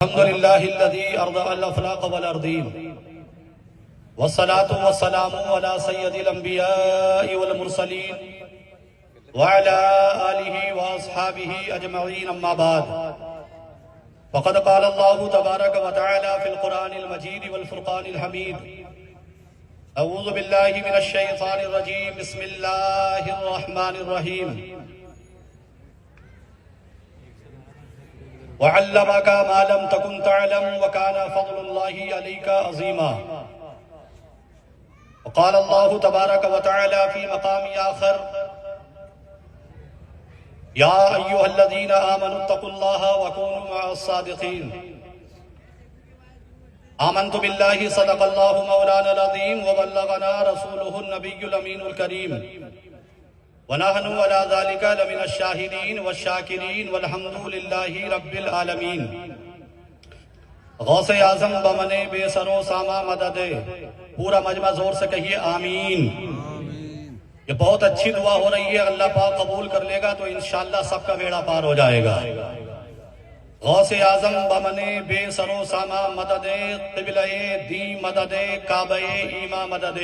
الحمد لله الذي أرضى الأفلاق والأرضين والصلاة والسلام على سيد الأنبياء والمرسلين وعلى آله وأصحابه أجمعين أما بعد فقد قال الله تبارك وتعالى في القرآن المجيد والفرقان الحميد أعوذ بالله من الشيطان الرجيم بسم الله الرحمن الرحيم وعلمك ما لم تكن تعلم وكان فضل الله عليك عظيما وقال الله تبارك وتعالى في مقام آخر يا أيها الذين آمنوا اتقوا الله وكونوا مع الصادقين آمنت بالله صدق الله مولانا العظيم وبلغنا رسوله النبي الأمين الكريم ونحن على ذلك لمن الشاهدين والشاكرين والحمد لله رب العالمین۔ غوث اعظم بمنے بے سر و ساما مدد، پورا مجمع زور سے کہیے آمین۔ یہ بہت اچھی دعا ہو رہی ہے، اللہ پاک قبول کر لے گا تو انشاءاللہ سب کا بیڑا پار ہو جائے گا۔ غوث اعظم بمنے بے سر و ساما مدد، قبلہ دی مدد، کعبہ ایما مدد،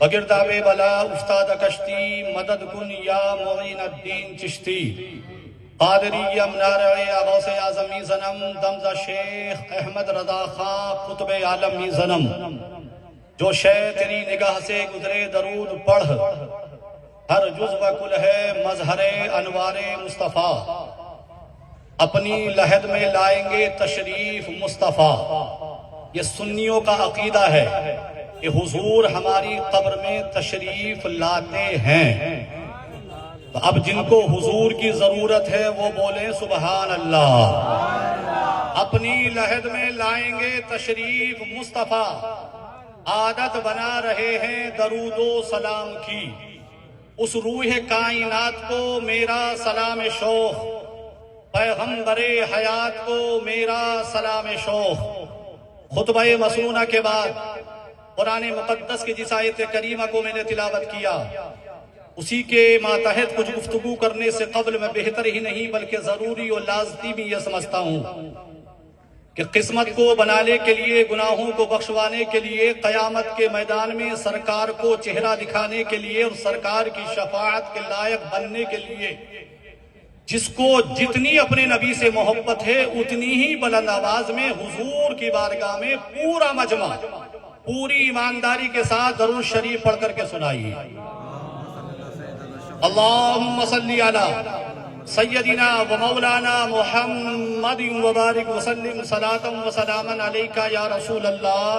بگرداب بلا استاد کشتی، مدد کن یا معین الدین چشتی، قادری منارع غوث اعظمی زنم، دمزہ شیخ احمد رضا خان قطب عالمی زنم، جو شے تیری نگاہ سے گزرے درود پڑھ، ہر جزو کل ہے مظہر انوار مصطفیٰ، اپنی لحد میں لائیں گے تشریف مصطفیٰ۔ یہ سنیوں کا عقیدہ ہے کہ حضور ہماری قبر میں تشریف لاتے ہیں، تو اب جن کو حضور کی ضرورت ہے وہ بولیں سبحان اللہ۔ اپنی لحد میں لائیں گے تشریف مصطفیٰ، عادت بنا رہے ہیں درود و سلام کی، اس روح کائنات کو میرا سلام شوق، پیغمبر حیات کو میرا سلام شوق۔ خطبہ مسنونہ کے بعد قرآن مقدس کی جس آیت کریمہ کو میں نے تلاوت کیا، اسی کے ماتحت کچھ گفتگو کرنے سے قبل میں بہتر ہی نہیں بلکہ ضروری اور لازمی بھی یہ سمجھتا ہوں کہ قسمت کو بنانے کے لیے، گناہوں کو بخشوانے کے لیے، قیامت کے میدان میں سرکار کو چہرہ دکھانے کے لیے اور سرکار کی شفاعت کے لائق بننے کے لیے جس کو جتنی اپنے نبی سے محبت ہے اتنی ہی بلند آواز میں حضور کی بارگاہ میں پورا مجمع پوری ایمانداری کے ساتھ درود شریف پڑھ کر کے سنائیے۔ اللہم صلی علی سیدنا و مولانا محمد وبارک وسلم صلاۃ و سلاما علیکہ یا رسول اللہ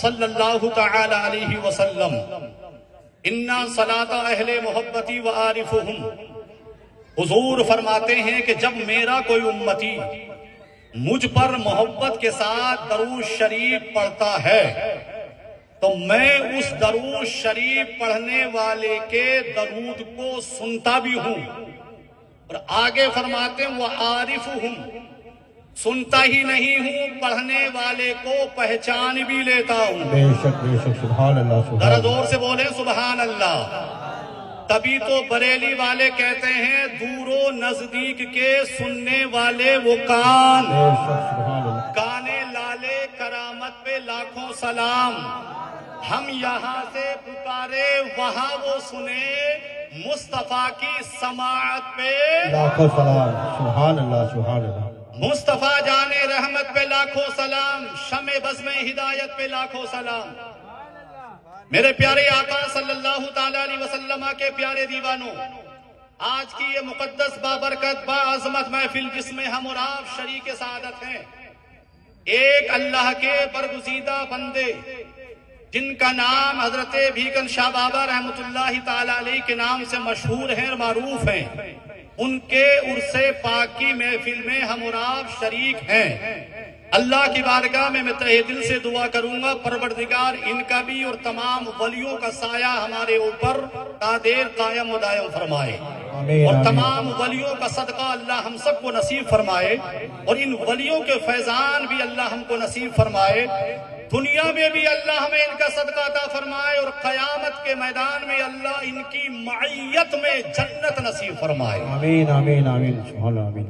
صلی اللہ تعالی علیہ وسلم۔ انا صلاۃ اہل محبتی و عارفہم، حضور فرماتے ہیں کہ جب میرا کوئی امتی مجھ پر محبت کے ساتھ درود شریف پڑھتا ہے تو میں اس درود شریف پڑھنے والے کے درود کو سنتا بھی ہوں، اور آگے فرماتے ہیں وَعَارِفُهُمْ، سنتا ہی نہیں ہوں پڑھنے والے کو پہچان بھی لیتا ہوں۔ بے شک سبحان اللہ، ذرا زور سے بولیں سبحان اللہ۔ تبھی تو بریلی والے کہتے ہیں دور و نزدیک کے سننے والے وہ کان، کانے لالے کرامت پہ لاکھوں سلام، ہم یہاں سے پکارے وہاں وہ سنے، مصطفیٰ کی سماعت پہ لاکھوں سلام، سبحان اللہ سبحان اللہ۔ مصطفیٰ جانے رحمت پہ لاکھوں سلام، شمع بزم ہدایت پہ لاکھوں سلام۔ میرے پیارے آقا صلی اللہ تعالی علیہ وسلم کے پیارے دیوانوں، آج کی یہ مقدس بابرکت باعظمت محفل جس میں ہم اور آپ شریک سعادت ہیں، ایک اللہ کے برگزیدہ بندے جن کا نام حضرت بھیکن شاہ بابا رحمت اللہ تعالی علیہ کے نام سے مشہور ہیں اور معروف ہیں، ان کے عرص پاک کی محفل میں ہم اور آپ شریک ہیں۔ اللہ کی بارگاہ میں تہہ دل سے دعا کروں گا پروردگار ان کا بھی اور تمام ولیوں کا سایہ ہمارے اوپر تا دیر قائم و دائم فرمائے، اور تمام ولیوں کا صدقہ اللہ ہم سب کو نصیب فرمائے، اور ان ولیوں کے فیضان بھی اللہ ہم کو نصیب فرمائے، دنیا میں بھی اللہ ہمیں ان کا صدقہ عطا فرمائے، اور قیامت کے میدان میں اللہ ان کی معیت میں جنت نصیب فرمائے۔ آمین آمین آمین سبحان اللہ آمین۔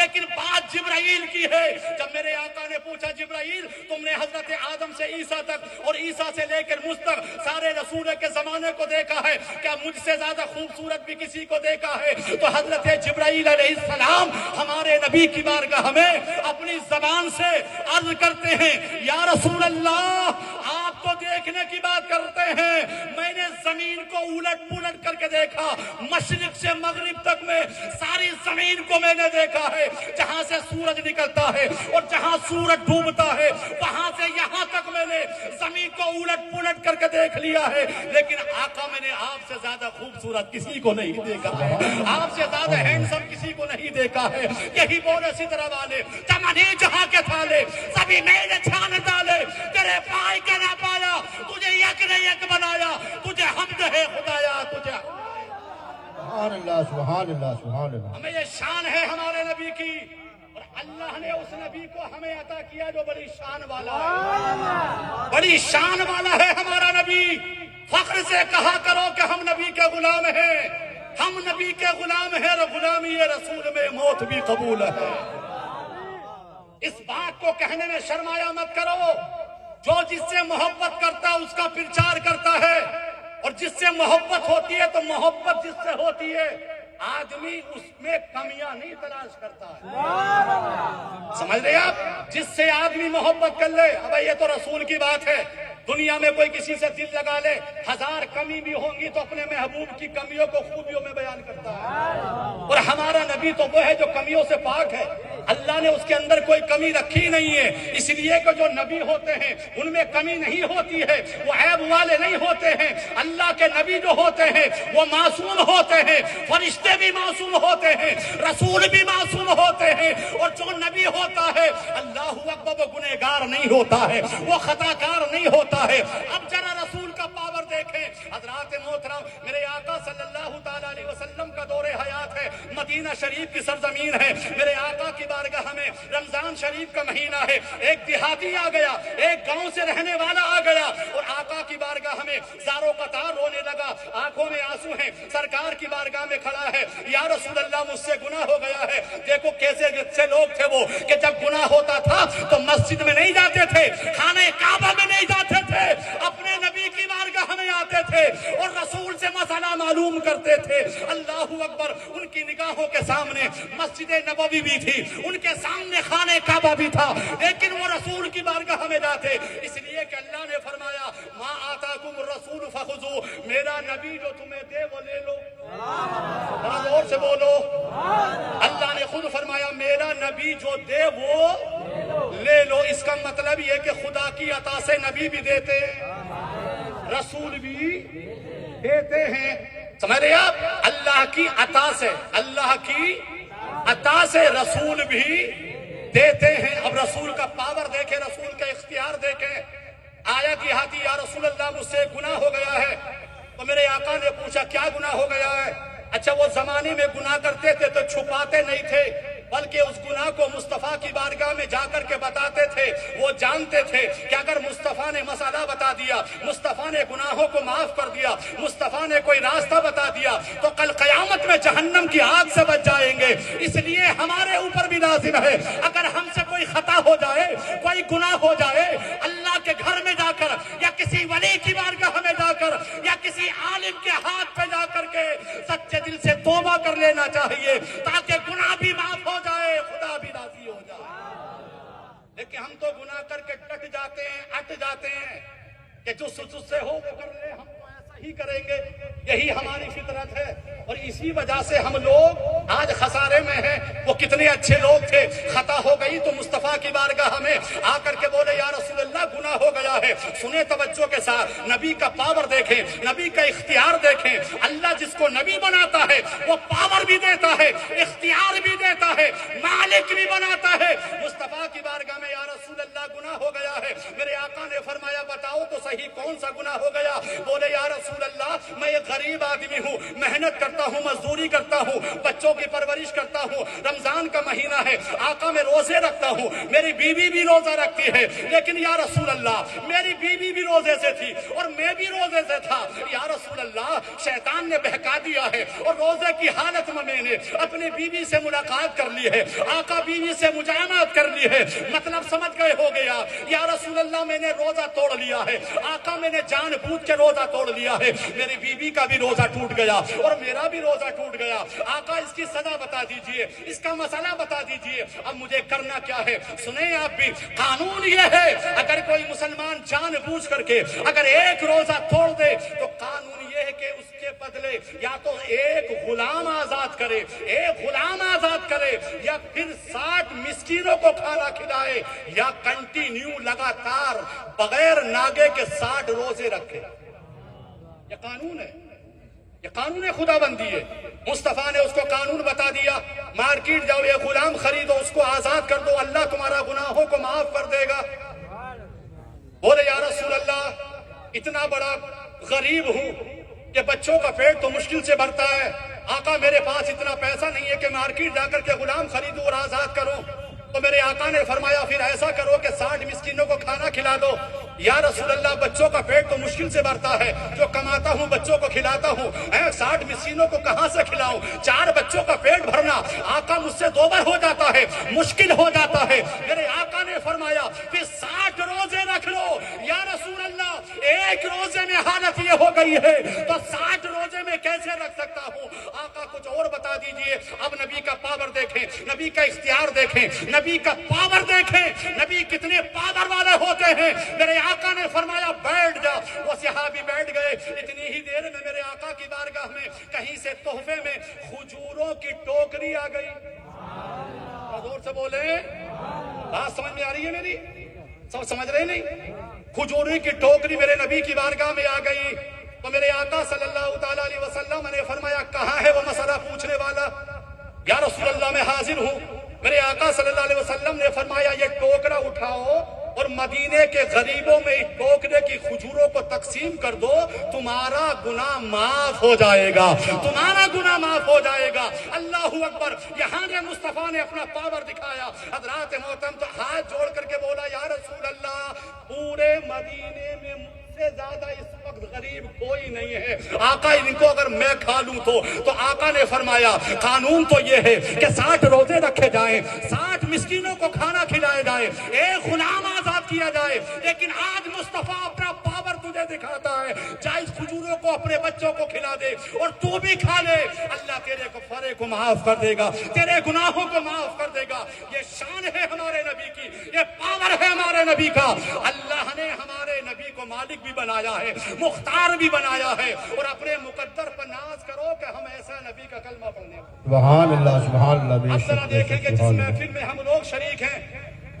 لیکن بات جبرائیل کی ہے. جب میرے آقا نے پوچھا جبرائیل تم نے حضرت آدم سے عیسیٰ تک اور عیسیٰ سے لے کر مجھ تک سارے رسول کے زمانے کو دیکھا ہے, کیا مجھ سے زیادہ خوبصورت بھی کسی کو دیکھا ہے؟ تو حضرت جبرائیل علیہ السلام ہمارے نبی کی بارگاہ میں اپنی زبان سے عرض کرتے ہیں یا رسول اللہ آپ تو دیکھنے کی بات کرتے ہیں, میں نے زمین کو الٹ پلٹ کر کے دیکھا, مشرق سے مغرب تک میں ساری زمین کو میں نے دیکھا ہے, جہاں سے سورج نکلتا ہے اور جہاں سورج ڈوبتا ہے وہاں سے یہاں تک میں نے زمین کو الٹ پلٹ کر کے دیکھ لیا ہے, لیکن آقا میں نے آپ سے زیادہ خوبصورت کسی کو نہیں دیکھا ہے, آپ سے زیادہ ہینڈسم کسی کو نہیں دیکھا ہے. یہی بولے سترہ والے چمنی جہاں کے تھالے سبھی میں نے چھان ڈالے, تیرے پائے کے نہ پایا, تجھے یک نے یک بنایا, تجھے حمد ہے خدایا تجھے. سبحان اللہ سبحان اللہ سبحان اللہ. ہمیں یہ شان ہے ہمارے نبی کی, اور اللہ نے اس نبی کو ہمیں عطا کیا جو بڑی شان والا ہے, بڑی شان والا ہے ہمارا نبی. فخر سے کہا کرو کہ ہم نبی کے غلام ہیں, ہم نبی کے غلام ہیں, اور غلامی رسول میں موت بھی قبول ہے. اس بات کو کہنے میں شرمایا مت کرو. جو جس سے محبت کرتا ہے اس کا پرچار کرتا ہے, اور جس سے محبت ہوتی ہے تو محبت جس سے ہوتی ہے آدمی اس میں کمیاں نہیں تلاش کرتا ہے. سمجھ رہے آپ, جس سے آدمی محبت کر لے, اب یہ تو رسول کی بات ہے. دنیا میں کوئی کسی سے دل لگا لے, ہزار کمی بھی ہوں گی تو اپنے محبوب کی کمیوں کو خوبیوں میں بیان کرتا ہے. اور ہمارا نبی تو وہ ہے جو کمیوں سے پاک ہے, اللہ نے اس کے اندر کوئی کمی رکھی نہیں ہے. اس لیے کہ جو نبی ہوتے ہیں ان میں کمی نہیں ہوتی ہے, وہ عیب والے نہیں ہوتے ہیں. اللہ کے نبی جو ہوتے ہیں وہ معصوم ہوتے ہیں, فرشتے بھی معصوم ہوتے ہیں, رسول بھی معصوم ہوتے ہیں, اور جو نبی ہوتا ہے اللہ اکبر وہ گنہگار نہیں ہوتا ہے, وہ خطا کار نہیں ہوتا ہے. اب ذرا رسول کا پاور دیکھیں حضرات محترم. میرے آقا صلی اللہ تعالی علیہ وسلم کا دور حیات ہے, مدینہ شریف کی سرزمین ہے. میرے آقا کی بارگاہ میں رمضان شریف کا مہینہ ہے. ایک دیہاتی آ گیا, ایک گاؤں سے رہنے والا آ گیا, اور آقا کی بارگاہ میں زاروں قطار رونے لگا, آنکھوں میں آنسو ہیں, سرکار کی بارگاہ میں کھڑا ہے. یا رسول اللہ مجھ سے گناہ ہو گیا ہے. دیکھو کیسے اچھے لوگ تھے وہ, کہ جب گناہ ہوتا تھا تو مسجد میں نہیں جاتے تھے, خانہ کعبہ میں نہیں جاتے تھے, اپنے نبی کی بارگاہ میں آتے تھے اور رسول سے مسئلہ معلوم کرتے تھے. اللہ اکبر. ان کی نگاہوں کے سامنے مسجد نبوی بھی تھی, ان کے سامنے خانہ کعبہ بھی تھا, لیکن وہ رسول کی بارگاہ میں جاتے, اس لیے کہ اللہ نے فرمایا ما آتاکم الرسول فخذوہ, میرا نبی جو تمہیں دے وہ لے لو. ذرا زور سے بولو. اللہ نے خود فرمایا میرا نبی جو دے وہ لے لو. اس کا مطلب یہ کہ خدا کی عطا سے نبی بھی دیتے ہیں, رسول بھی دیتے ہیں. سمجھ رہے آپ, اللہ کی عطا سے, اللہ کی عطا سے رسول بھی دیتے ہیں. اب رسول کا پاور دیکھیں, رسول کا اختیار دیکھیں. آیا دیہاتی یا رسول اللہ مجھ سے گناہ ہو گیا ہے. تو میرے آقا نے پوچھا کیا گناہ ہو گیا ہے؟ اچھا وہ زمانے میں گناہ کرتے تھے تو چھپاتے نہیں تھے, بلکہ اس گناہ کو مصطفیٰ کی بارگاہ میں جا کر کے بتاتے تھے. وہ جانتے تھے کہ اگر مصطفیٰ نے مسئلہ بتا دیا, مصطفیٰ نے گناہوں کو معاف کر دیا, مصطفیٰ نے کوئی راستہ بتا دیا تو کل قیامت میں جہنم کی آگ سے بچ جائیں گے. اس لیے ہمارے اوپر بھی لازم ہے اگر ہم سے کوئی خطا ہو جائے, کوئی گناہ ہو جائے, اللہ کے گھر میں جا کر یا کسی ولی کی بارگاہ میں جا کر یا کسی عالم کے ہاتھ پہ جا کر کے سچے دل سے توبہ کر لینا چاہیے, تاکہ گناہ بھی معاف ہو جائے, خدا بھی راضی ہو جائے. لیکن ہم تو گناہ کر کے ڈٹ جاتے ہیں, اٹ جاتے ہیں کہ جو تجھ سے ہو وہ کر لے, ہم تو ایسا ہی کریں گے. یہی ہماری فطرت ہے, اور اسی وجہ سے ہم لوگ آج خسارے میں ہیں. وہ کتنے اچھے لوگ تھے, خطا ہو گئی تو مصطفیٰ کی بارگاہ میں آ کر کے بولے یا رسول اللہ گناہ ہو گیا ہے. سنیں توجہ کے ساتھ, نبی کا پاور دیکھیں, نبی کا اختیار دیکھیں. اللہ جس کو نبی بناتا ہے وہ پاور بھی دیتا ہے, اختیار بھی دیتا ہے, مالک بھی بناتا ہے. مصطفیٰ کی بارگاہ میں یا رسول اللہ گناہ ہو گیا ہے. میرے آقا نے فرمایا بتاؤ تو صحیح کون سا گناہ ہو گیا؟ بولے یا رسول اللہ میں ایک غریب آدمی ہوں، محنت کرتا ہوں، مزدوری کرتا ہوں، بچوں کی پرورش کرتا ہوں، رمضان کا مہینہ ہے آقا میں روزے رکھتا ہوں، میری بیوی بھی روزہ رکھتی ہے، لیکن یا رسول اللہ میری بیوی بھی روزے سے تھی اور میں بھی روزے سے تھا، یا رسول اللہ شیطان نے بہکا دیا ہے اور روزے کی حالت میں نے اپنی بیوی سے ملاقات کر لی ہے، آقا بیوی سے مجامعت کر لی ہے، مطلب سمجھ گئے ہو گیا یا رسول اللہ میں نے روزہ توڑ لیا ہے، آقا میں نے جان بوجھ کے روزہ توڑ لیا ہے، میری بیوی کا بھی روزہ ٹوٹ گیا اور میرا بھی روزہ ٹوٹ گیا، آقا اس کی سزا بتا دیجئے، اس کا مسئلہ بتا دیجئے، اب مجھے کرنا کیا ہے؟ سنیں آپ بھی، قانون یہ ہے اگر کوئی مسلمان جان بوجھ کر کے اگر ایک روزہ توڑ دے تو قانون یہ ہے کہ اس کے بدلے یا تو ایک غلام آزاد کرے، ایک غلام آزاد کرے، یا پھر 60 مسکینوں کو کھانا کھلائے، یا کنٹینیو لگاتار بغیر ناگے کے 60 روزے رکھے۔ یہ قانون ہے، یہ قانون خدا بندی ہے۔ مصطفیٰ نے اس کو قانون بتا دیا، مارکیٹ جاؤ یہ غلام خریدو، اس کو آزاد کر دو، اللہ تمہارا گناہوں کو معاف کر دے گا۔ بولے یا رسول اللہ اتنا بڑا غریب ہوں کہ بچوں کا پیٹ تو مشکل سے بھرتا ہے، آقا میرے پاس اتنا پیسہ نہیں ہے کہ مارکیٹ جا کر کے غلام خریدوں اور آزاد کروں، تو میرے آقا نے فرمایا پھر ایسا کرو کہ 60 مسکینوں کو کھانا کھلا دو۔ یا رسول اللہ بچوں کا پیٹ تو مشکل سے بھرتا ہے، جو کماتا ہوں بچوں کو کھلاتا ہوں، 60 مسکینوں کو کہاں سے کھلاؤں؟ 4 بچوں کا پیٹ بھرنا آقا مجھ سے 2 بار ہو جاتا ہے، مشکل ہو جاتا ہے۔ میرے آقا نے فرمایا پھر 60 روزے رکھ لو۔ یا رسول اللہ ایک روزے میں حالت یہ ہو گئی ہے تو 60 روزے میں کیسے رکھ سکتا ہوں؟ آقا کچھ اور بتا دیجئے۔ اب نبی کا پاور دیکھیں، نبی کا اختیار دیکھیں، نبی کا پاور دیکھیں، نبی کتنے پاور والے ہوتے ہیں۔ میرے آقا نے فرمایا بیٹھ جا، وہ صحابی بیٹھ گئے۔ اتنی ہی دیر میں میرے آقا کی بارگاہ میں کہیں سے تحفے میں کھجوروں کی ٹوکری آ گئی۔ زور سے بولیں، بات سمجھ میں آ رہی ہے میری؟ سب سمجھ رہے نہیں؟ کھجوروں کی ٹوکری میرے نبی کی بارگاہ میں آ گئی تو میرے آقا صلی اللہ تعالی علیہ وسلم نے فرمایا کہاں ہے وہ مسئلہ پوچھنے والا؟ یا رسول اللہ میں حاضر ہوں۔ میرے آقا صلی اللہ علیہ وسلم نے فرمایا یہ ٹوکرا اٹھاؤ اور مدینے کے غریبوں میں اس ٹوکرے کی کھجوروں کو تقسیم کر دو، تمہارا گناہ معاف ہو جائے گا، تمہارا گناہ معاف ہو جائے گا۔ اللہ اکبر۔ یہاں نے مصطفیٰ نے اپنا پاور دکھایا۔ حضرات محترم تو ہاتھ جوڑ کر کے بولا یا رسول اللہ پورے مدینے میں سے زیادہ اس وقت غریب کوئی نہیں ہے، آقا ان کو اگر میں کھا لوں تو آقا نے فرمایا قانون تو یہ ہے کہ 60 روزے رکھے جائیں، 60 مسکینوں کو کھانا کھلائے جائے، ایک غلام آزاد کیا جائے، لیکن آج مصطفیٰ اپنا پاور تجھے دکھاتا ہے، چاہے اس کھجوروں کو اپنے بچوں کو کھلا دے اور تو بھی کھا لے، اللہ تیرے کفارے کو معاف کر دے گا، تیرے گناہوں کو معاف کر دے گا۔ یہ شان ہے ہمارے نبی کی، یہ پاور ہے ہمارے نبی کا۔ اللہ نے ہمارے نبی کو مالک بھی بنایا ہے، مختار بھی بنایا ہے، اور اپنے مقدر پر ناز کرو کہ ہم ایسا نبی کا کلمہ پڑھنے۔ سبحان اللہ سبحان اللہ۔ اب ذرا دیکھیں کہ جس محفل میں ہم لوگ شریک ہیں،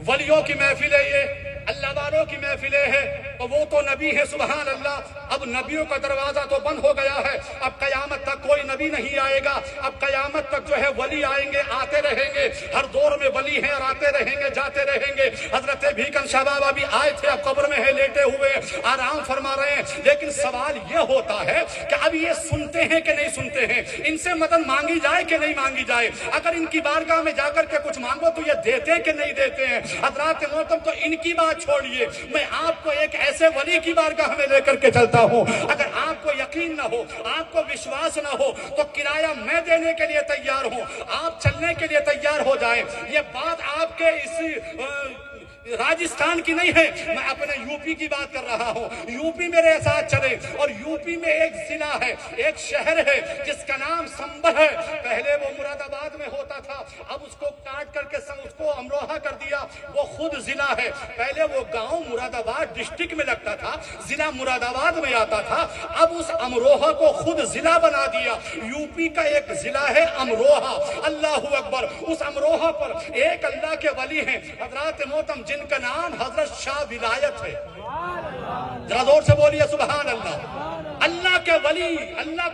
ولیوں کی محفل ہے، یہ اللہ والوں کی محفلیں ہیں، تو وہ تو نبی ہے سبحان اللہ۔ اب نبیوں کا دروازہ تو بند ہو گیا ہے، اب قیامت تک کوئی نبی نہیں آئے گا، اب قیامت تک جو ہے ولی آئیں گے، آتے رہیں گے، ہر دور میں ولی ہیں اور آتے رہیں گے، جاتے رہیں گے۔ حضرت بھیکن شاہ بابا بھی آئے تھے، اب قبر میں ہے لیٹے ہوئے، آرام فرما رہے ہیں، لیکن سوال یہ ہوتا ہے کہ اب یہ سنتے ہیں کہ نہیں سنتے ہیں، ان سے مدد مانگی جائے کہ نہیں مانگی جائے، اگر ان کی بارگاہ میں جا کر کے کچھ مانگو تو یہ دیتے کہ نہیں دیتے ہیں۔ حضرات محترم تو ان کی بات چھوڑیے، میں آپ کو ایک ایسے ولی کی بارگاہ میں لے کر کے چلتا ہوں، اگر آپ کو یقین نہ ہو، آپ کو وشواس نہ ہو تو کرایہ میں دینے کے لیے تیار ہوں، آپ چلنے کے لیے تیار ہو جائیں۔ یہ بات آپ کے اس راجستھان کی نہیں ہے، میں اپنے یو پی کی بات کر رہا ہوں، یو پی میرے ساتھ چلے، اور یو پی میں ایک ضلع ہے، ایک شہر ہے جس کا نام سنبھل ہے، پہلے وہ مراد آباد میں ہوتا تھا، اب اس کو کاٹ کر کے اس کو امروہہ کر دیا، وہ خود ضلع ہے، پہلے وہ گاؤں مراد آباد ڈسٹرکٹ میں لگتا تھا، ضلع مراد آباد میں آتا تھا، اب اس امروہہ کو خود ضلع بنا دیا، یو پی کا ایک ضلع ہے امروہہ۔ اللہ اکبر۔ اس امروہہ پر ایک اللہ کے ولی ہیں حضرات محترم جن کا نام حضرت شاہ ولایت ہے، ذرا زور سے بولیے سبحان اللہ۔ اللہ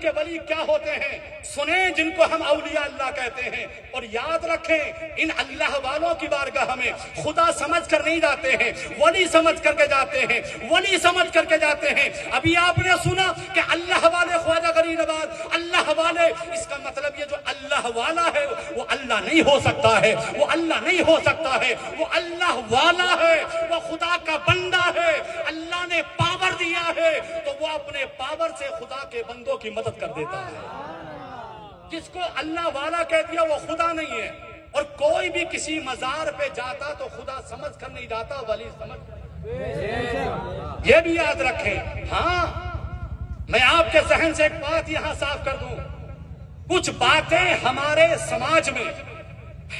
کے ولی کیا ہوتے ہیں سنیں، جن کو ہم اولیاء اللہ کہتے ہیں، اور یاد رکھیں ان اللہ والوں کی بارگاہ میں خدا سمجھ کر نہیں جاتے ہیں، ولی سمجھ کر کے جاتے ہیں، ولی سمجھ کر کے جاتے ہیں۔ ابھی آپ نے سنا کہ اللہ والے خواجہ غریب آباد، اللہ والے، اس کا مطلب یہ جو اللہ والا ہے وہ اللہ نہیں ہو سکتا ہے، وہ اللہ نہیں ہو سکتا ہے، وہ اللہ والا ہے، وہ خدا کا بندہ ہے۔ اللہ نے پاور دیا ہے تو وہ اپنے پاور سے خدا کے بندوں کی مدد کر دیتا ہے۔ جس کو اللہ والا کہہ دیا وہ خدا نہیں ہے، اور کوئی بھی کسی مزار پہ جاتا تو خدا سمجھ کر نہیں جاتا، ولی سمجھ کر۔ یہ بھی یاد رکھیں۔ ہاں، میں آپ کے ذہن سے ایک بات یہاں صاف کر دوں، کچھ باتیں ہمارے سماج میں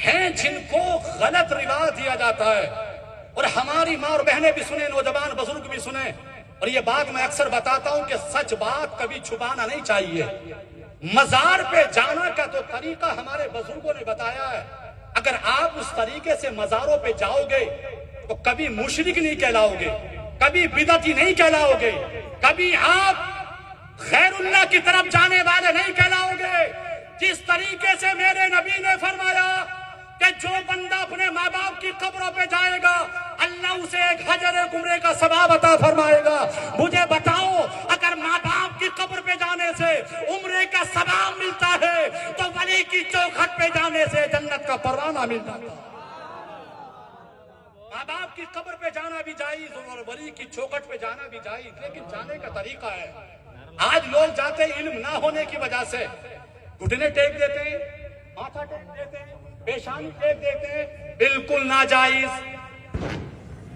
ہیں جن کو غلط رواج دیا جاتا ہے، اور ہماری ماں اور بہنیں بھی سنیں، نوجوان بزرگ بھی سنیں، اور یہ بات میں اکثر بتاتا ہوں کہ سچ بات کبھی چھپانا نہیں چاہیے۔ مزار پہ جانا کا تو طریقہ ہمارے بزرگوں نے بتایا ہے، اگر آپ اس طریقے سے مزاروں پہ جاؤ گے تو کبھی مشرک نہیں کہلاؤ گے، کبھی بدعتی نہیں کہلاؤ گے، کبھی آپ غیر اللہ کی طرف جانے والے نہیں کہلاؤ گے۔ جس طریقے سے میرے نبی نے فرمایا کہ جو بندہ اپنے ماں باپ کی قبروں پہ جائے گا اللہ اسے ایک حجر عمرے کا ثواب عطا فرمائے گا۔ مجھے بتاؤ، اگر ماں باپ کی قبر پہ جانے سے عمرے کا ثواب ملتا ہے تو ولی کی چوکھٹ پہ جانے سے جنت کا پروانہ ملتا ہے۔ ماں باپ کی قبر پہ جانا بھی جائز اور ولی کی چوکھٹ پہ جانا بھی جائز، لیکن جانے کا طریقہ ہے۔ آج لوگ جاتے علم نہ ہونے کی وجہ سے گھٹنے ٹیک دیتے ہیں، ماتھا ٹیک دیتے ہیں، پیشانی ٹیک دیتے ہیں، بالکل ناجائز،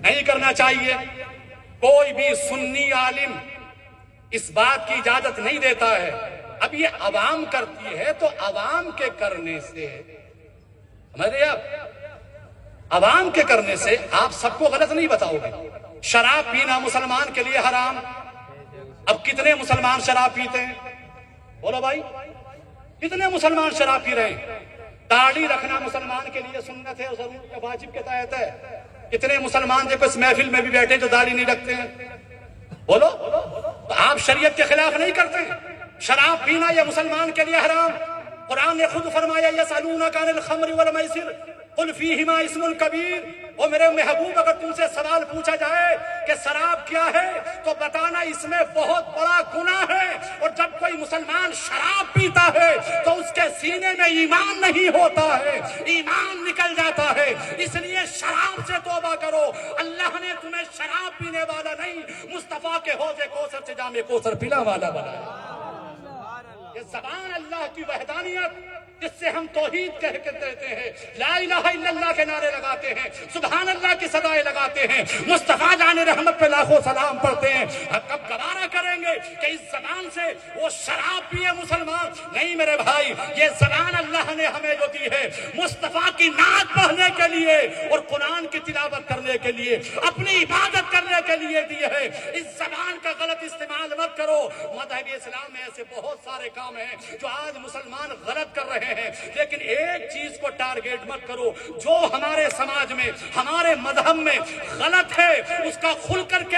نہیں کرنا چاہیے۔ کوئی بھی سنی عالم اس بات کی اجازت نہیں دیتا ہے۔ اب یہ عوام کرتی ہے تو عوام کے کرنے سے، ہمارے عوام کے کرنے سے آپ سب کو غلط نہیں بتاؤ گے۔ شراب پینا مسلمان کے لیے حرام۔ اب کتنے مسلمان شراب پیتے ہیں؟ بولو بھائی، کتنے مسلمان شراب پی رہے ہیں؟ داڑھی رکھنا مسلمان کے لیے سنت ہے اور ضرورت یا واجب کے تحت ہے۔ کتنے مسلمان دیکھو اس محفل میں بھی بیٹھے جو داڑھی نہیں رکھتے ہیں؟ بولو، تو آپ شریعت کے خلاف نہیں کرتے ہیں؟ شراب پینا یہ مسلمان کے لیے حرام۔ قرآن نے خود فرمایا یسألونک عن الخمر والمیسر قل فیہما اسم کبیر۔ او میرے محبوب، اگر تم سے سوال پوچھا جائے کہ شراب کیا ہے تو بتانا اس میں بہت بڑا گناہ ہے، اور جب کوئی مسلمان شراب پیتا ہے تو اس کے سینے میں ایمان نہیں ہوتا ہے، ایمان نکل جاتا ہے۔ اس لیے شراب سے توبہ کرو۔ اللہ نے تمہیں شراب پینے والا نہیں، مصطفیٰ کے حوض کوثر سے جام کوثر پینے والا بنایا۔ یہ زبان اللہ کی وحدانیت جس سے ہم توحید کہہ کے دیتے ہیں، لا الہ الا اللہ کے نعرے لگاتے ہیں، سبحان اللہ کی صدائیں لگاتے ہیں، مصطفیٰ جان رحمت پہ لاکھوں سلام پڑھتے ہیں، کب گوارا کریں گے کہ اس زبان سے وہ شراب پیے مسلمان؟ نہیں میرے بھائی، یہ زبان اللہ نے ہمیں جو دی ہے مصطفیٰ کی نعت پڑھنے کے لیے اور قرآن کی تلاوت کرنے کے لیے، اپنی عبادت کرنے کے لیے دی ہے۔ اس زبان کا غلط استعمال مت کرو۔ مذہب اسلام میں ایسے بہت سارے کام ہیں جو آج مسلمان غلط کر رہے ہیں، لیکن ایک چیز کو ٹارگیٹ مت کرو، جو ہمارے سماج میں، ہمارے مذہب میں غلط ہے اس کا کھل کر کے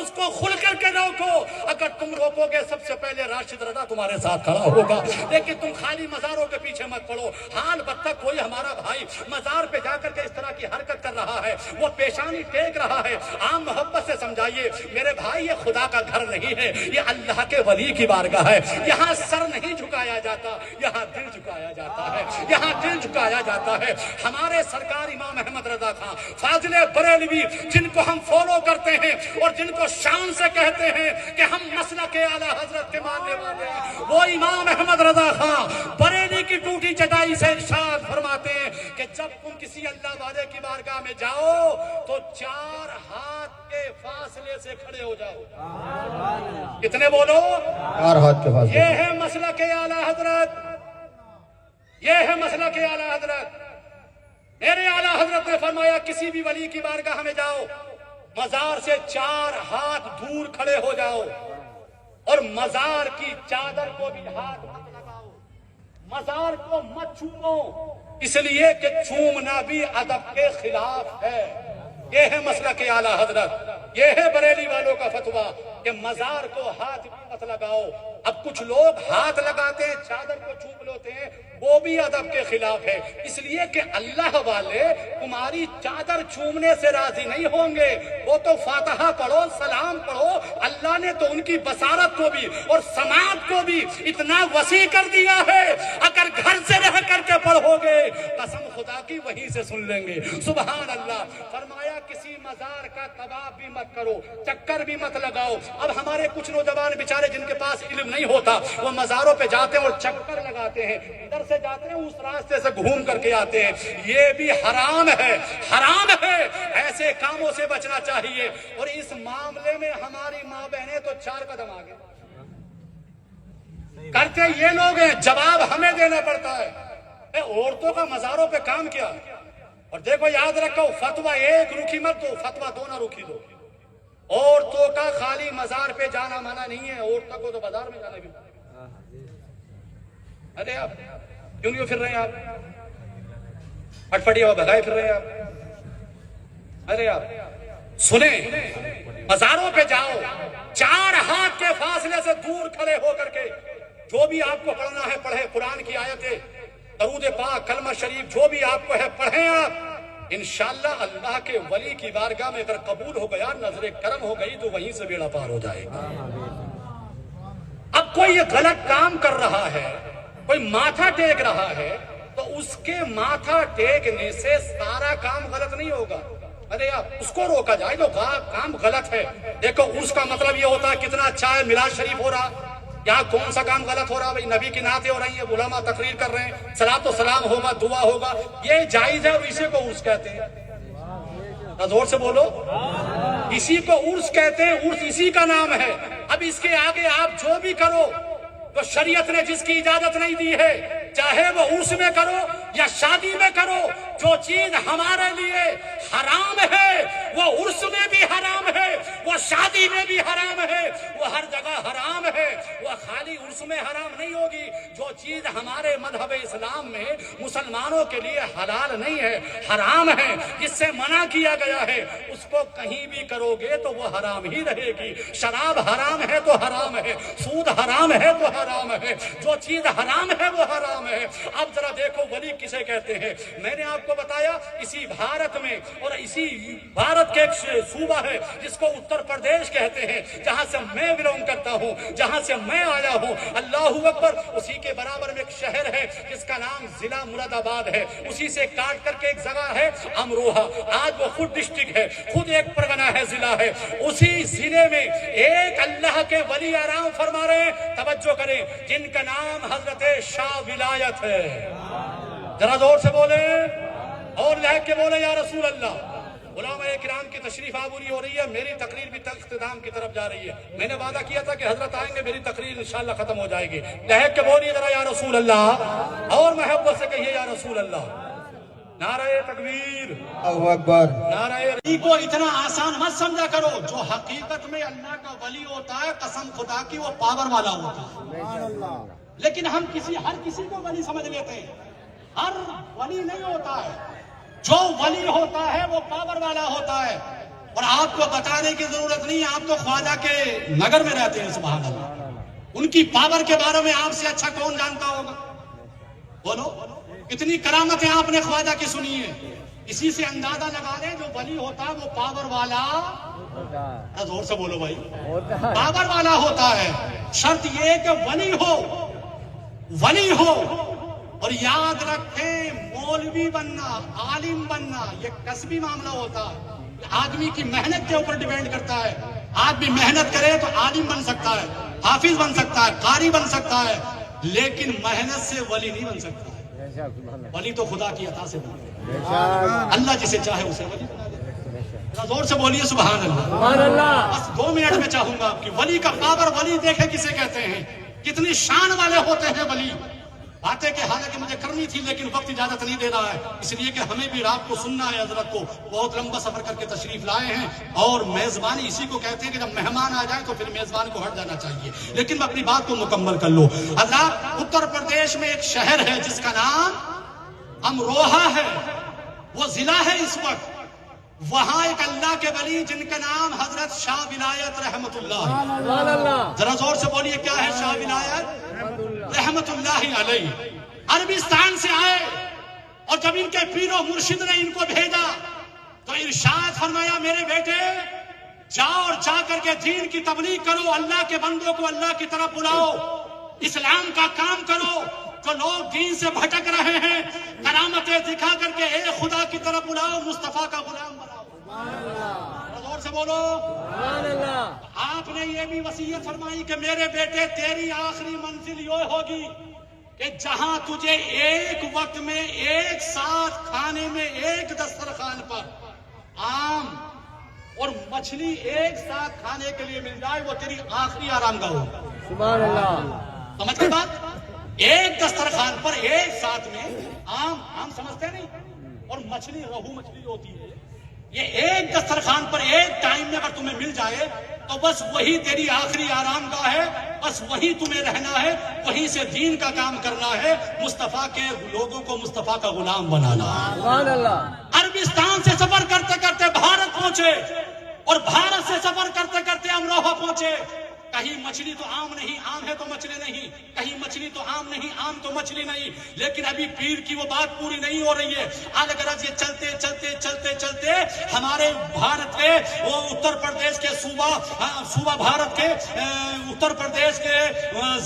اس کو کھل کر کے روکو۔ اگر تم روکو گے سب سے پہلے راشد رضا تمہارے ساتھ کھڑا ہوگا، لیکن تم خالی مزاروں کے پیچھے مت پڑو۔ حال بد کوئی ہمارا بھائی مزار پہ جا کر کے اس طرح کی حرکت کر رہا ہے، وہ پیشانی ٹیک رہا ہے، عام محبت سے سمجھائیے میرے بھائی، یہ خدا کا گھر نہیں ہے، یہ اللہ کے ولی کی بارگاہ ہے۔ یہاں سر نہیں جھکایا جاتا، یہاں دل جھکایا جاتا ہے، یہاں دل جھکایا جاتا ہے۔ ہمارے سرکار امام احمد رضا خان فاضل بریلوی، جن کو ہم فالو کرتے ہیں اور جن کو شان سے کہتے ہیں کہ ہم مسلک اعلیٰ حضرت کے ماننے والے ہیں، وہ امام احمد رضا خان بریلی کی ٹوٹی چٹائی سے ارشاد فرماتے ہیں کہ جب تم کسی اللہ والے کی بارگاہ میں جاؤ تو 4 ہاتھ کے فاصلے سے کھڑے ہو جاؤ۔ کتنے بولو؟ 4 ہاتھ کے فاصلے۔ یہ ہے مسلک اعلیٰ حضرت، یہ ہے مسلک اعلیٰ حضرت۔ میرے اعلیٰ حضرت نے فرمایا کسی بھی ولی کی بارگاہ میں جاؤ، مزار سے 4 ہاتھ دور کھڑے ہو جاؤ، اور مزار کی چادر کو بھی ہاتھ مت لگاؤ، مزار کو مت چھوؤ، اس لیے کہ چھومنا بھی ادب کے خلاف ہے۔ یہ ہے مسلک اعلیٰ حضرت، یہ ہے بریلی والوں کا فتویٰ، کہ مزار کو ہاتھ بھی مت لگاؤ. اب کچھ لوگ ہاتھ لگاتے ہیں, چادر کو چوم لیتے ہیں, وہ بھی ادب کے خلاف ہے. اس لیے کہ اللہ والے تمہاری چادر چومنے سے راضی نہیں ہوں گے. وہ تو فاتحہ پڑھو, سلام پڑھو. اللہ نے تو ان کی بصارت کو بھی اور سماعت کو بھی اتنا وسیع کر دیا ہے, اگر گھر سے رہ کر کے پڑھو گے قسم خدا کی وہیں سے سن لیں گے. سبحان اللہ. فرمایا کسی مزار کا طواف بھی مت کرو, چکر بھی مت لگاؤ. اب ہمارے کچھ نوجوان بیچارے جن کے پاس علم نہیں ہوتا, وہ مزاروں پہ جاتے ہیں اور چکر لگاتے ہیں, ادھر سے جاتے ہیں اس راستے سے گھوم کر کے آتے ہیں. یہ بھی حرام ہے, حرام ہے. ایسے کاموں سے بچنا چاہیے. اور اس معاملے میں ہماری ماں بہنیں تو 4 قدم آگے کرتے یہ لوگ ہیں, جواب ہمیں دینا پڑتا ہے. عورتوں کا مزاروں پہ کام کیا. اور دیکھو یاد رکھو, فتویٰ 1 رکھی مت دو, فتویٰ 2 نہ رکھی دو. عورتوں کا خالی مزار پہ جانا منع نہیں ہے, عورتوں کو تو بازار میں جانا بھی. ارے آپ کیوں نہیں پھر رہے ہیں, آپ پٹپٹی ہوا بھگائے پھر رہے ہیں آپ. ارے آپ سنیں, مزاروں پہ جاؤ, 4 ہاتھ کے فاصلے سے دور کھڑے ہو کر کے جو بھی آپ کو پڑھنا ہے پڑھے. قرآن کی آیتیں, درود پاک, کلمہ شریف, جو بھی آپ کو ہے پڑھیں. آپ انشاءاللہ اللہ کے ولی کی بارگاہ میں اگر قبول ہو گیا, نظر کرم ہو گئی, تو وہیں سے بیڑا پار ہو جائے گا. اب کوئی یہ غلط کام کر رہا ہے, کوئی ماتھا ٹیک رہا ہے, تو اس کے ماتھا ٹیکنے سے سارا کام غلط نہیں ہوگا. ارے آپ اس کو روکا جائے جو کام غلط ہے. دیکھو اس کا مطلب یہ ہوتا ہے کتنا اچھا ہے, میلاد شریف ہو رہا, یہاں کون سا کام غلط ہو رہا؟ بھائی نبی کی نعتیں ہو رہی ہیں, علماء تقریر کر رہے ہیں, صلاۃ و سلام ہوگا, دعا ہوگا, یہ جائز ہے. اور اسی کو عرس کہتے ہیں. زور سے بولو, اسی کو عرس کہتے ہیں. عرس اسی کا نام ہے. اب اس کے آگے آپ جو بھی کرو تو شریعت نے جس کی اجازت نہیں دی ہے, چاہے وہ عرس میں کرو یا شادی میں کرو, جو چیز ہمارے لیے حرام ہے وہ عرس میں بھی حرام ہے, وہ شادی میں بھی حرام ہے, وہ ہر جگہ حرام ہے. وہ خالی عرس میں حرام نہیں ہوگی. جو چیز ہمارے مذہب اسلام میں مسلمانوں کے لیے حلال نہیں ہے, حرام ہے, جس سے منع کیا گیا ہے, اس کو کہیں بھی کرو گے تو وہ حرام ہی رہے گی. شراب حرام ہے تو حرام ہے, سود حرام ہے تو حرام ہے, جو چیز حرام ہے وہ حرام ہے. اب ذرا دیکھو ولی کسے کہتے ہیں. میں نے آپ کو بتایا اسی بھارت میں, اور اسی بھارت کے ایک صوبہ ہے جس کو اتر پردیش کہتے ہیں, جہاں سے میں بلونگ کرتا ہوں, جہاں سے میں آیا ہوں. اللہ اکبر. اسی کے برابر میں ایک شہر ہے جس کا نام ضلع مراد آباد ہے. اسی سے کاٹ کر کے ایک جگہ ہے امروہہ, آج وہ خود ڈسٹرکٹ ہے, خود ایک پرگنہ ہے, ضلع ہے. اسی ضلع میں ایک اللہ کے ولی آرام فرما رہے ہیں, توجہ کریں, جن کا نام حضرت شاہ ولایت ہے. ذرا زور سے بولے اور لہک کے بولے یا رسول اللہ. علماء کرام کی تشریف آوری ہو رہی ہے, میری تقریر بھی اختتام کی طرف جا رہی ہے. میں نے وعدہ کیا تھا کہ حضرت آئیں گے, میری تقریر انشاءاللہ ختم ہو جائے گی. لہک کے بولیے ذرا یا رسول اللہ, اور محبت سے کہیے یا رسول اللہ. نعرہ تکبیر, اللہ اکبر. نعرہ کو اتنا آسان مت سمجھا کرو. جو حقیقت میں اللہ کا ولی ہوتا ہے, قسم خدا کی وہ پاور والا ہوتا ہے. لیکن ہم ہر کسی کو ولی سمجھ لیتے ہیں. ہر ولی نہیں ہوتا ہے. جو ولی ہوتا ہے وہ پاور والا ہوتا ہے. اور آپ کو بتانے کی ضرورت نہیں, آپ تو خواجہ کے نگر میں رہتے ہیں. سبحان اللہ. ان کی پاور کے بارے میں آپ سے اچھا کون جانتا ہوگا؟ بولو, کتنی کرامتیں آپ نے خواجہ کی سنی ہے. اسی سے اندازہ لگا لیں جو ولی ہوتا ہے وہ پاور والا, زور سے بولو بھائی, پاور والا ہوتا ہے. شرط یہ کہ ولی ہو. اور یاد رکھیں, مولوی بننا, عالم بننا یہ کسبی معاملہ ہوتا ہے. آدمی کی محنت کے اوپر ڈیپینڈ کرتا ہے. آدمی محنت کرے تو عالم بن سکتا ہے, حافظ بن سکتا ہے, قاری بن سکتا ہے, لیکن محنت سے ولی نہیں بن سکتا. ولی تو خدا کی عطا سے بنتا ہے. اللہ جسے چاہے اسے ولی بنا دے. زور سے بولیے سبحان اللہ. بس 2 منٹ میں چاہوں گا آپ کی ولی کا پاور. ولی دیکھے کسے کہتے ہیں, کتنی شان والے ہوتے ہیں ولی. باتیں کہ حالانکہ مجھے کرنی تھی لیکن وقت اجازت نہیں دے رہا ہے, اس لیے کہ ہمیں بھی رات کو سننا ہے. حضرت کو بہت لمبا سفر کر کے تشریف لائے ہیں, اور میزبانی اسی کو کہتے ہیں کہ جب مہمان آ جائے تو پھر میزبان کو ہٹ جانا چاہیے. لیکن میں اپنی بات کو مکمل کر لوں. اللہ, اتر پردیش میں ایک شہر ہے جس کا نام امروہہ ہے. وہ ضلع ہے اس وقت. وہاں ایک اللہ کے ولی جن کا نام حضرت شاہ ولایت رحمت اللہ، ذرا زور سے بولیے کیا ہے شاہ ولایت رحمت اللہ علیہ، عربستان سے آئے اور جب ان کے پیر و مرشد نے ان کو بھیجا تو ارشاد فرمایا میرے بیٹے جاؤ اور جا کر کے دین کی تبلیغ کرو، اللہ کے بندوں کو اللہ کی طرف بلاؤ، اسلام کا کام کرو، جو لوگ دین سے بھٹک رہے ہیں کرامتیں دکھا کر کے اے خدا کی طرف بلاؤ، مصطفیٰ کا غلام بناؤ۔ زور سے بولو آپ نے یہ بھی وصیت فرمائی کہ میرے بیٹے تیری آخری منزل یہ ہوگی کہ جہاں تجھے ایک وقت میں ایک ساتھ کھانے میں ایک دسترخوان پر آم اور مچھلی ایک ساتھ کھانے کے لیے مل جائے، وہ تیری آخری آرام گاہ ہوگا۔ سبحان اللہ، سمجھ کے بات، ایک دسترخوان پر ایک ساتھ میں آم سمجھتے نہیں، اور مچھلی روہو مچھلی ہوتی ہے، یہ ایک دسترخوان پر ایک ٹائم میں اگر تمہیں مل جائے تو بس وہی تیری آخری آرام گاہ ہے، بس وہی تمہیں رہنا ہے، وہیں سے دین کا کام کرنا ہے، مصطفیٰ کے لوگوں کو مصطفیٰ کا غلام بنانا۔ سبحان اللہ، عربستان سے سفر کرتے کرتے بھارت پہنچے اور بھارت سے سفر کرتے کرتے امروہہ پہنچے۔ کہیں مچھلی تو عام نہیں، عام ہے تو مچھلی نہیں، کہیں مچھلی تو عام نہیں، عام تو مچھلی نہیں، لیکن ابھی پیر کی وہ بات پوری نہیں ہو رہی ہے۔ الغرض یہ چلتے چلتے چلتے چلتے ہمارے بھارت کے وہ اتر پردیش کے صوبہ بھارت کے اتر پردیش کے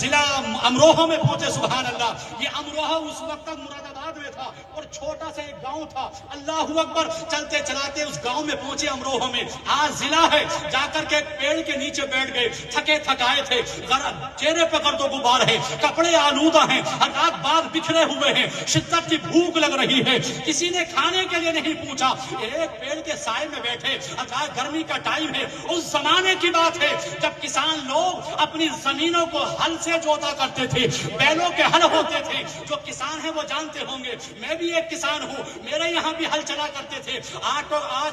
ضلع امروہہ میں پہنچے۔ سبحان اللہ، یہ امروہہ اس وقت تک مراد آباد میں تھا اور چھوٹا سا ایک گاؤں تھا۔ اللہ اکبر، چلتے چلاتے اس گاؤں میں پہنچے امروہہ میں، آج ضلع ہے۔ جا کر کے ایک پیڑ کے نیچے بیٹھ گئے، تھکے تھکائے تھے، چہرے پہ گرد و غبار ہے، کپڑے آلودہ ہیں، حالات بعد بکھرے ہوئے ہیں، شدت کی بھوک لگ رہی ہے، کسی نے کھانے کے لیے نہیں پوچھا، ایک پیڑ کے سائے میں بیٹھے، گرمی کا ٹائم ہے۔ اس زمانے کی بات ہے جب کسان لوگ اپنی زمینوں کو ہل سے جوتا کرتے تھے، بیلوں کے ہل ہوتے تھے۔ جو کسان ہیں وہ جانتے ہوں گے، میں بھی ایک کسان ہوں، میرے یہاں بھی ہل چلا کرتے تھے۔ آج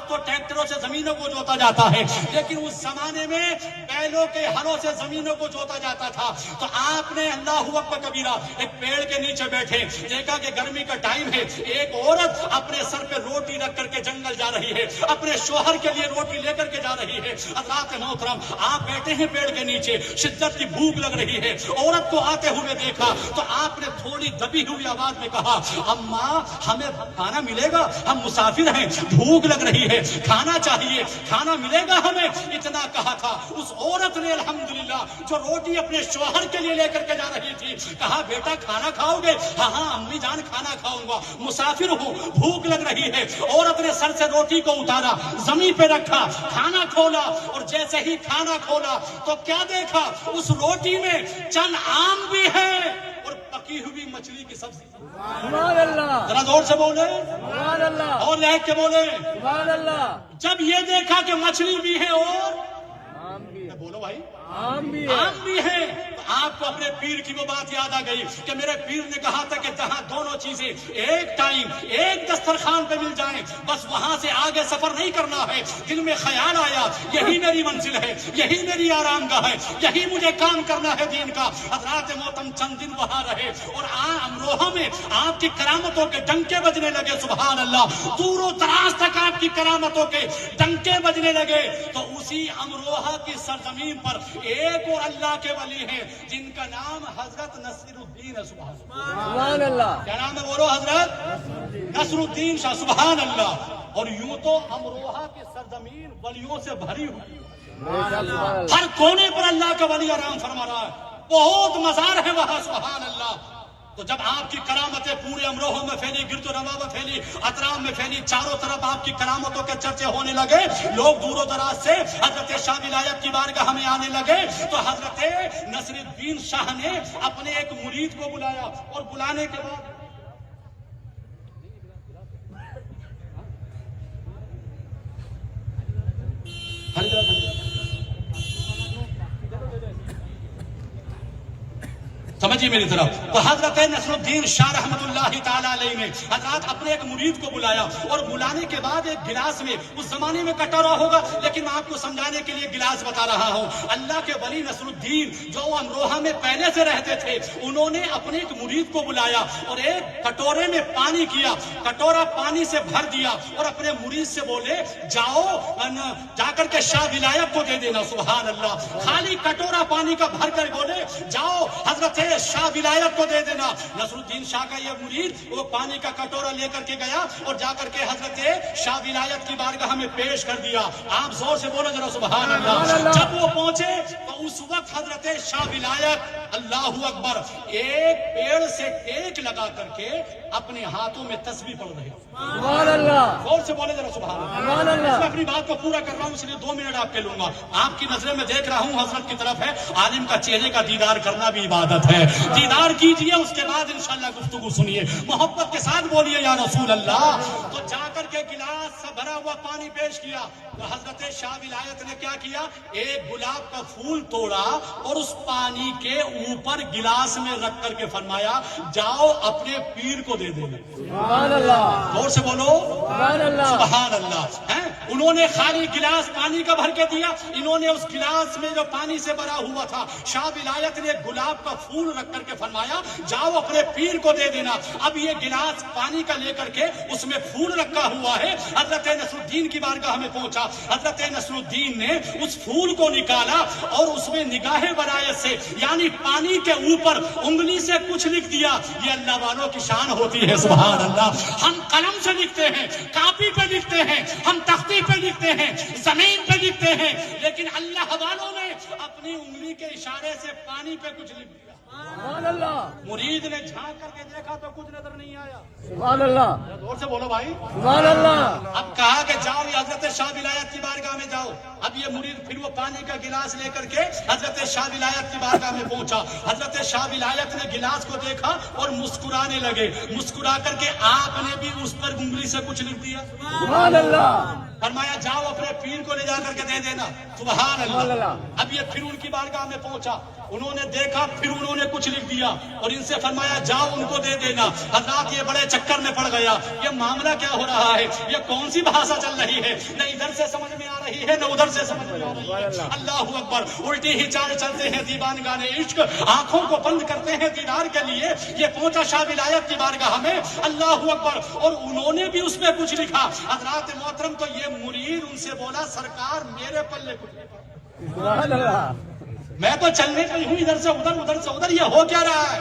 تو ٹریکٹروں سے زمینوں کو جوتا جاتا ہے، لیکن اس زمانے میں بیلوں کے ہلوں سے زمینوں کو جوتا جاتا تھا۔ تو آپ نے اللہ اکبر کبیرہ ایک پیڑ کے نیچے بیٹھے، دیکھا کہ گرمی کا ٹائم ہے، ایک عورت اپنے سر پہ روٹی رکھ کر کے جنگل جا رہی ہے، اپنے شوہر کے لیے روٹی لے کر کے جا رہی ہے۔ حضرات محترم، آپ بیٹھے ہیں پیڑ کے نیچے، شدت کی بھوک لگ رہی ہے، عورت کو آتے ہوئے دیکھا تو آپ نے تھوڑی دبی ہوئی آواز میں کہا، اماں ہمیں کھانا ملے گا، ہم مسافر ہیں، بھوک لگ رہی ہے، کھانا چاہیے، کھانا ملے گا ہمیں؟ اتنا کہا تھا، اس عورت نے الحمدللہ جو روٹی اپنے شوہر کے لیے لے کر کے جا رہی تھی، کہا بیٹا کھانا کھاؤ گے؟ ہاں ہاں امی جان کھانا کھاؤں گا، مسافر ہوں، بھوک لگ رہی ہے۔ عورت نے سر سے روٹی کو اتارا، زمین پہ رکھا، کھانا کھولا، اور جیسے ہی کھانا کھولا تو کیا دیکھا؟ اس روٹی میں چند آم بھی ہے اور پکی ہوئی مچھلی کی سبزی۔ سبحان اللہ، ذرا زور سے بولے سبحان اللہ، اور لہک کے بولے۔ سبحان اللہ، جب یہ دیکھا کہ مچھلی بھی ہے اور آم بھی ہے، بولو بھائی آم بھی ہے، آم بھی ہے، تو آپ کو اپنے پیر کی وہ بات یاد آ گئی کہ میرے پیر نے کہا تھا کہ جہاں دونوں چیزیں ایک ٹائم ایک دسترخوان پہ مل جائیں، بس وہاں سے آگے سفر نہیں کرنا ہے۔ دل میں خیال آیا یہی میری منزل ہے، یہی میری آرام گاہ ہے، یہی مجھے کام کرنا ہے دین کا۔ حضرات محترم چند دن وہاں رہے اور امروہہ میں آپ کی کرامتوں کے ڈنکے بجنے لگے۔ سبحان اللہ، دور و دراز تک آپ کی کرامتوں کے ڈنکے بجنے لگے۔ تو اسی امروہہ کی سرزمین پر ایک اور اللہ کے ولی ہیں جن کا نام حضرت نصیر الدین ہے۔ سبحان اللہ، کیا نام ہے؟ بولو حضرت نصر الدین شاہ۔ سبحان اللہ۔ اور یوں تو امروہہ کی سرزمین ولیوں سے بھری ہوئی، ہر کونے پر اللہ کا ولی آرام فرما رہا ہے، بہت مزار ہے وہاں۔ سبحان اللہ۔ تو جب آپ کی کرامتیں پورے امروہہ میں پھیلی، گرد و نواح میں پھیلی، اطراف میں پھیلی، چاروں طرف آپ کی کرامتوں کے چرچے ہونے لگے، لوگ دور و دراز سے حضرت شاہ ولایت کی بارگاہ میں آنے لگے، تو حضرت نصر الدین شاہ نے اپنے ایک مرید کو بلایا اور بلانے کے بعد سمجھیے میری طرف. تو حضرت نصرالدین شاہ رحمت اللہ تعالیٰ علیہ نے حضرات اپنے ایک مرید کو بلایا, اور بلانے کے بعد ایک گلاس میں, اس زمانے میں کٹورا ہوگا لیکن میں آپ کو سمجھانے کے لیے گلاس بتا رہا ہوں. اللہ کے ولی نصرالدین جو امروہہ میں پہلے سے رہتے تھے, انہوں نے اپنے ایک مرید کو بلایا اور ایک کٹورے میں پانی کیا, کٹورا پانی سے بھر دیا اور اپنے مرید سے بولے جاؤ جا کر کے شاہ ولایت کو دے دینا. سبحان اللہ. خالی کٹورا پانی کا بھر کر بولے جاؤ حضرت شاہ ولایت کو دے دینا. نصرالدین شاہ کا یہ مرید وہ پانی کا کٹورا لے کر کے گیا اور جا کر کے حضرت شاہ ولایت کی بارگاہ میں پیش کر دیا. آپ زور سے بولو ذرا سبحان اللہ. جب وہ پہنچے تو اس وقت حضرت شاہ ولایت اللہ اکبر ایک پیڑ سے ٹیک لگا کر کے اپنے ہاتھوں میں تسبیح پڑھ رہے. سبحان اللہ. زور سے بولے ذرا سبحان اللہ. سبحان اللہ. میں اپنی بات کو پورا کر رہا ہوں, اس لیے 2 منٹ آپ کے لوں گا. آپ کی نظریں میں دیکھ رہا ہوں حضرت کی طرف ہے. عالم کا چہرے کا دیدار کرنا بھی عبادت ہے. دیدار کیجئے, اس کے بعد انشاءاللہ گفتگو سنیے. محبت کے ساتھ بولیے یا رسول اللہ. تو جا کر کے گلاس سے بھرا ہوا پانی پیش کیا تو حضرت شاہ ولایت نے کیا کیا, ایک گلاب کا پھول توڑا اور اس پانی کے اوپر گلاس میں رکھ کر کے فرمایا جاؤ اپنے پیر کو دے دینا. سبحان اللہ. زور سے بولو سبحان اللہ. سبحان اللہ. انہوں نے خالی گلاس پانی کا بھر کے دیا. انہوں نے اس گلاس میں جو پانی سے بھرا ہوا تھا, شاہ ولایت نے گلاب کا پھول رکھ کر کے فرمایا جاؤ اپنے پیر کو دے دینا. اب یہ گلاس پانی کا لے کر کے اس میں پھول رکھا ہوا ہے. حضرت نصرالدین کی بارگاہ میں پہنچا. حضرت نصرالدین نے اس پھول کو نکالا اور اس میں نگاہ ولایت سے یعنی پانی کے اوپر انگلی سے کچھ لکھ دیا. یہ اللہ والوں کی شان ہوتی ہے. سبحان اللہ. ہم قلم سے لکھتے ہیں, کاپی پہ لکھتے ہیں, ہم تختی پہ لکھتے ہیں, زمین پہ لکھتے ہیں, لیکن اللہ والوں نے اپنی انگلی کے اشارے سے پانی پہ کچھ لکھ دیا. سبحان اللہ. مرید نے جھانک کر کے دیکھا تو کچھ نظر نہیں آیا. سبحان اللہ. زور سے بولو بھائی. سبحان اللہ. اب کہا کہ جاؤ یہ حضرت شاہ ولایت کی بارگاہ میں جاؤ. اب یہ مرید پھر وہ پانی کا گلاس لے کر کے حضرت شاہ ولایت کی بارگاہ میں پہنچا. حضرت شاہ ولایت نے گلاس کو دیکھا اور مسکرانے لگے. مسکرا کر کے آپ نے بھی اس پر انگلی سے کچھ لکھ دیا. سبحان اللہ. فرمایا جاؤ اپنے پیر کو لے جا کر کے دے دینا. سبحان اللہ. اب یہ پھر ان کی بارگاہ میں پہنچا. انہوں نے دیکھا, پھر انہوں نے کچھ لکھ دیا اور ان سے فرمایا جاؤ ان کو دے دینا. حضرات یہ بڑے چکر میں پڑ گیا. یہ معاملہ کیا ہو رہا ہے, یہ کون سی بھاشا چل رہی ہے, نہ ادھر سے سمجھ میں آ رہی ہے نہ ادھر سے سمجھ میں آ رہی ہے. اللہ اکبر. الٹی ہی چال چلتے ہیں دیوان گانے عشق, آنکھوں کو بند کرتے ہیں دیدار کے لیے. یہ پہنچا شاہ ولایت کی بارگاہ میں. اللہ اکبر. اور انہوں نے بھی اس میں کچھ لکھا. حضرات محترم, تو یہ مرید ان سے بولا سرکار میرے پلے کچھ لکھا. سبحان اللہ. میں تو چلنے پہ ہوں, ادھر سے ادھر ادھر سے ادھر, یہ ہو کیا رہا ہے.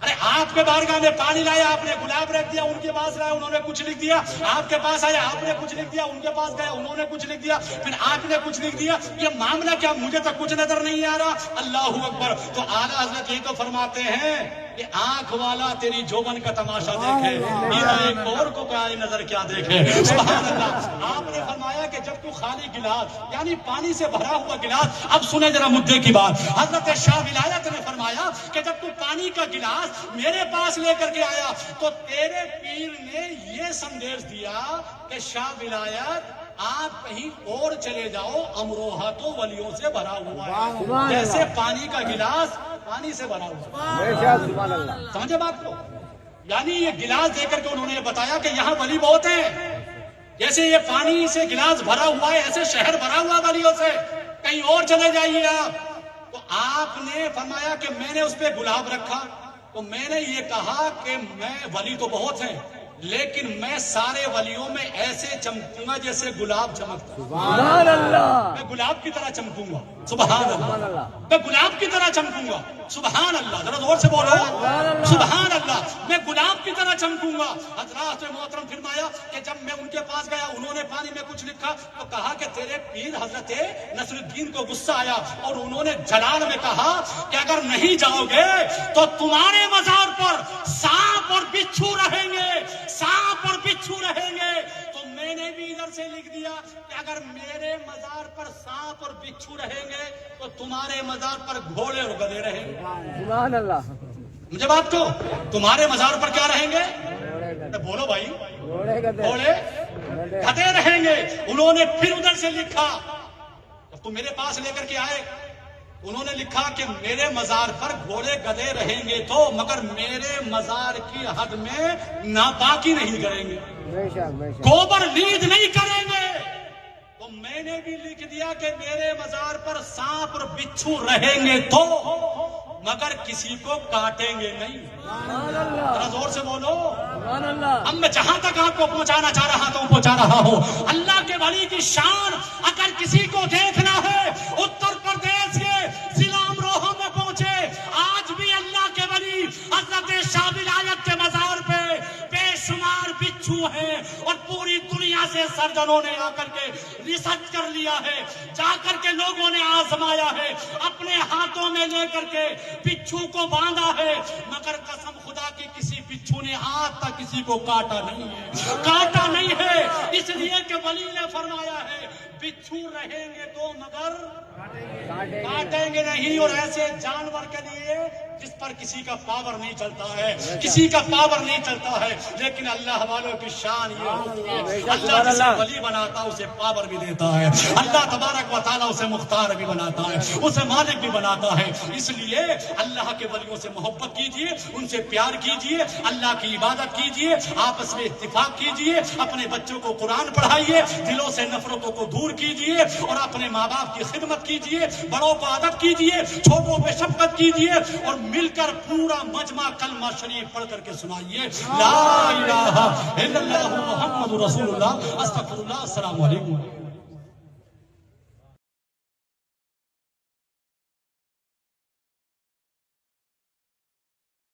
ارے آپ کے بارگاہ میں پانی لایا, آپ نے گلاب رکھ دیا, ان کے پاس لایا, انہوں نے کچھ لکھ دیا. آپ کے پاس آیا, آپ نے کچھ لکھ دیا, ان کے پاس گیا, انہوں نے کچھ لکھ دیا, پھر آپ نے کچھ لکھ دیا. یہ معاملہ کیا, مجھے تو کچھ نظر نہیں آ رہا. اللہ اکبر. تو اعلیٰ حضرت یہ تو فرماتے ہیں کہ آنکھ والا تیری جوبن کا تماشا دیکھے, ایک اور کو کیا نظر کیا دیکھے. سبحان اللہ. آپ نے فرمایا کہ جب تو خالی گلاس یعنی پانی سے بھرا ہوا گلاس. اب سنیں ذرا مدعے کی بات. حضرت شاہ ولایت نے فرمایا کہ جب تو پانی کا گلاس میرے پاس لے کر کے آیا تو تیرے پیر نے یہ سندیش دیا کہ شاہ ولایت آپ کہیں اور چلے جاؤ, امروہہ تو ولیوں سے بھرا ہوا ہے, جیسے پانی کا گلاس پانی سے بھرا ہوا. سبحان اللہ. سمجھے بات کو. یعنی یہ گلاس دے کر کے انہوں نے بتایا کہ یہاں ولی بہت ہیں. جیسے یہ پانی سے گلاس بھرا ہوا ہے, ایسے شہر بھرا ہوا ولیوں سے, کہیں اور چلے جائیے آپ. تو آپ نے فرمایا کہ میں نے اس پہ گلاب رکھا تو میں نے یہ کہا کہ میں ولی تو بہت ہیں لیکن میں سارے ولیوں میں ایسے چمکوں گا جیسے گلاب چمکتا. سبحان اللہ. میں گلاب کی طرح چمکوں گا. سبحان اللہ. میں گلاب کی طرح چمکوں گا. سبحان اللہ. ذرا زور سے بولو سبحان اللہ. میں گلاب کی طرح چمکوں گا. حضرات محترم فرمایا کہ جب میں ان کے پاس گیا, انہوں نے پانی میں کچھ لکھا تو کہا کہ تیرے پیر حضرت نصرالدین کو غصہ آیا اور انہوں نے جلال میں کہا کہ اگر نہیں جاؤ گے تو تمہارے مزار پر سانپ اور بچھو رہیں گے, سانپ اور بچھو رہیں گے. تو میں نے بھی ادھر سے لکھ دیا کہ اگر میرے مزار پر سانپ اور بچھو رہیں گے تو تمہارے مزار پر گھوڑے اور گدھے رہیں گے. سبحان اللہ. مجھے بات کو, تمہارے مزار پر کیا رہیں گے, بولو بھائی, گھوڑے گدھے رہیں گے. انہوں نے پھر ادھر سے لکھا, جب تم میرے پاس لے کر کے آئے انہوں نے لکھا کہ میرے مزار پر گھوڑے گدھے رہیں گے تو مگر میرے مزار کی حد میں ناپاکی نہیں کریں گے، بے شک بے شک گوبر لید نہیں کریں گے۔ تو میں نے بھی لکھ دیا کہ میرے مزار پر سانپ اور بچھو رہیں گے تو مگر کسی کو کاٹیں گے نہیں۔ سبحان اللہ ذرا زور سے بولو۔ سبحان اللہ اب میں جہاں تک آپ کو پہنچانا چاہ رہا تھا پہنچا رہا ہوں۔ اللہ کے ولی کی شان اگر کسی کو دیکھنا ہے اتر پردیش کے ضلع امروہہ میں پہنچے۔ آج بھی اللہ کے ولی حضرت شاہ ولایت کے مزار پہ بے شمار بچھو ہیں اور پوری دنیا سے سرجنوں نے آ کر کے ریسرچ کر لیا ہے، جا کر کے لوگوں نے آزمایا ہے، اپنے ہاتھوں میں لے کر کے بچھو کو باندھا ہے، مگر قسم خدا کی کسی بچھو نے آج تک کسی کو کاٹا نہیں ہے، کاٹا نہیں ہے۔ اس لیے کہ ولی نے فرمایا ہے بچھو رہیں گے تو مگر کاٹیں گے نہیں، اور ایسے جانور کے لیے جس پر کسی کا پاور نہیں چلتا ہے، کسی کا پاور نہیں چلتا ہے، لیکن اللہ والوں کی شان یہ ہوتی ہے اللہ جسے ولی بناتا ہے اسے پاور بھی دیتا ہے، اللہ تبارک و تعالیٰ اسے مختار بھی بناتا ہے، اسے مالک بھی بناتا ہے۔ اس لیے اللہ کے ولیوں سے محبت کیجئے، ان سے پیار کیجئے، اللہ کی عبادت کیجئے، آپس میں اتفاق کیجئے، اپنے بچوں کو قرآن پڑھائیے، دلوں سے نفرتوں کو دور کیجئے اور اپنے ماں باپ کی خدمت کیجئے، بڑوں کو ادب کیجئے، چھوٹوں پہ شفقت کیجئے، اور مل کر پورا مجمع کلمہ شریف پڑھ کر کے سنائیے لا الہ الا اللہ محمد رسول اللہ، استغفر اللہ، السلام علیکم۔